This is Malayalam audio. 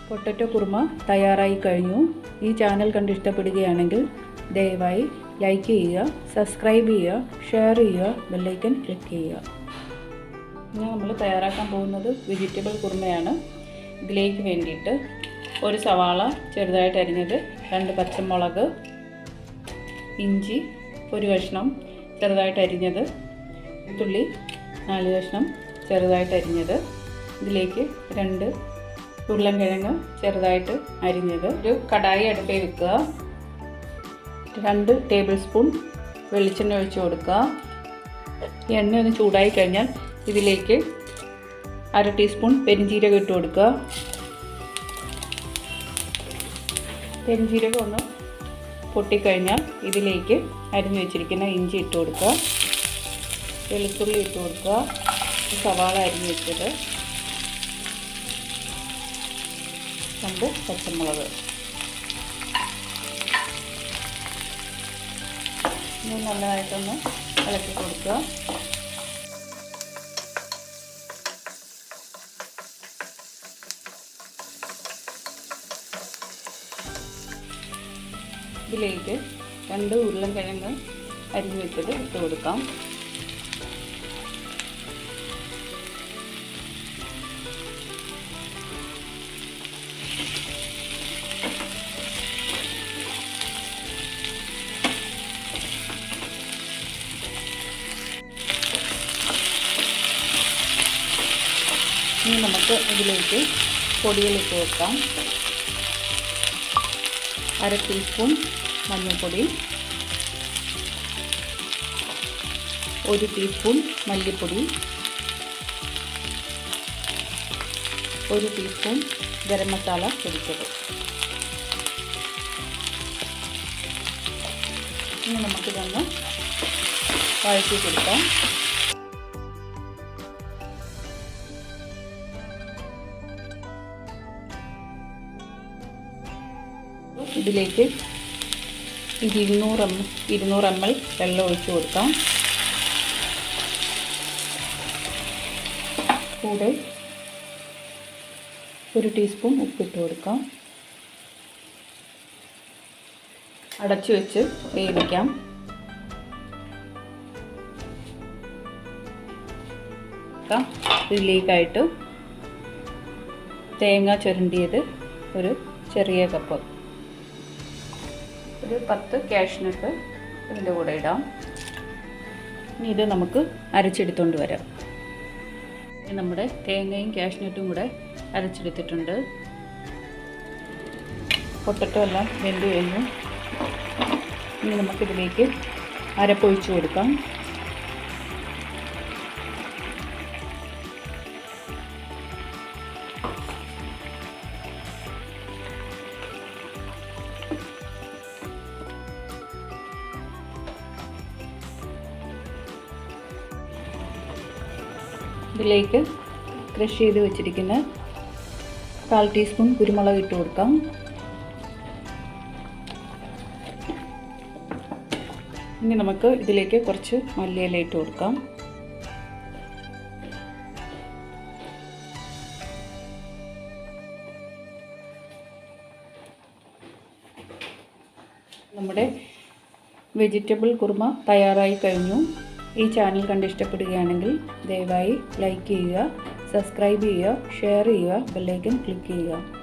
പൊട്ടറ്റോ കുറുമ തയ്യാറായി കഴിഞ്ഞു. ഈ ചാനൽ കണ്ട് ഇഷ്ടപ്പെടുകയാണെങ്കിൽ ദയവായി ലൈക്ക് ചെയ്യുക, സബ്സ്ക്രൈബ് ചെയ്യുക, ഷെയർ ചെയ്യുക, ബെല്ലൈക്കൺ ക്ലിക്ക് ചെയ്യുക. ഇന്ന് നമ്മൾ തയ്യാറാക്കാൻ പോകുന്നത് വെജിറ്റബിൾ കുറുമയാണ്. ഇതിലേക്ക് വേണ്ടിയിട്ട് ഒരു സവാള ചെറുതായിട്ട് അരിഞ്ഞത്, 2 പച്ചമുളക്, ഇഞ്ചി ഒരു കഷ്ണം ചെറുതായിട്ട് അരിഞ്ഞത്, വെളുത്തുള്ളി 4 കഷ്ണം ചെറുതായിട്ട് അരിഞ്ഞത്, ഇതിലേക്ക് 2 ഉരുളൻകിഴങ്ങ് ചെറുതായിട്ട് അരിഞ്ഞത്. ഒരു കടായി അടുപ്പിൽ വെക്കുക. 2 ടേബിൾ സ്പൂൺ വെളിച്ചെണ്ണ ഒഴിച്ച് കൊടുക്കുക. എണ്ണ ഒന്ന് ചൂടായി കഴിഞ്ഞാൽ ഇതിലേക്ക് 1/2 ടീസ്പൂൺ പെരിഞ്ജീരകം ഇട്ട് കൊടുക്കുക. പെരിഞ്ജീരകം ഒന്ന് പൊട്ടിക്കഴിഞ്ഞാൽ ഇതിലേക്ക് അരിഞ്ഞു വെച്ചിരിക്കുന്ന ഇഞ്ചി ഇട്ട് കൊടുക്കുക, വെളുത്തുള്ളി ഇട്ട് കൊടുക്കുക, സവാള അരിഞ്ഞു വെച്ചത്, 2 പച്ചമുളക്. ഇനി നല്ലതായിട്ടൊന്ന് ഇളക്കി കൊടുക്കുക. ഇതിലേക്ക് 2 ഉരുളൻകിഴങ്ങ് അരിഞ്ഞു വെച്ചത് ഇട്ട് കൊടുക്കാം. ഇനി നമുക്ക് ഇതിലേക്ക് പൊടികളിട്ട് വെക്കാം. 1/2 ടീസ്പൂൺ മഞ്ഞൾപ്പൊടി, 1 ടീസ്പൂൺ മല്ലിപ്പൊടി, 1 ടീസ്പൂൺ ഗരം മസാല പൊടിച്ചത്. ഇനി നമുക്കിതൊന്ന് വഴറ്റി കൊടുക്കാം. ഇതിലേക്ക് 200 ml വെള്ളം ഒഴിച്ച് കൊടുക്കാം. കൂടെ 1 ടീസ്പൂൺ ഉപ്പിട്ട് കൊടുക്കാം. അടച്ചു വെച്ച് വേവിക്കാം. ഇതിലേക്കായിട്ട് തേങ്ങ ചുരണ്ടിയത് ഒരു ചെറിയ കപ്പ്, ഒരു 10 കാഷ്നട്ട് ഇതിൻ്റെ കൂടെ ഇടാം. ഇനി ഇത് നമുക്ക് അരച്ചെടുത്തുകൊണ്ട് വരാം. നമ്മുടെ തേങ്ങയും കാഷ്നട്ടും കൂടെ അരച്ചെടുത്തിട്ടുണ്ട്. പൊട്ടറ്റോ എല്ലാം വെന്ത് കഴിഞ്ഞു. ഇനി നമുക്കിതിലേക്ക് അരപ്പൊഴിച്ച് കൊടുക്കാം. ഇതിലേക്ക് ക്രഷ് ചെയ്ത് വെച്ചിരിക്കുന്ന 1/4 ടീസ്പൂൺ കുരുമുളക് ഇട്ട് കൊടുക്കാം. ഇനി നമുക്ക് ഇതിലേക്ക് കുറച്ച് മല്ലിയില ഇട്ട് കൊടുക്കാം. നമ്മുടെ വെജിറ്റബിൾ കുറുമ തയ്യാറായി കഴിഞ്ഞു. ഈ ചാനൽ കണ്ട് ഇഷ്ടപ്പെടുകയാണെങ്കിൽ ദയവായി ലൈക്ക് ചെയ്യുക, സബ്സ്ക്രൈബ് ചെയ്യുക, ഷെയർ ചെയ്യുക, ബെല്ലൈക്കൺ ക്ലിക്ക് ചെയ്യുക.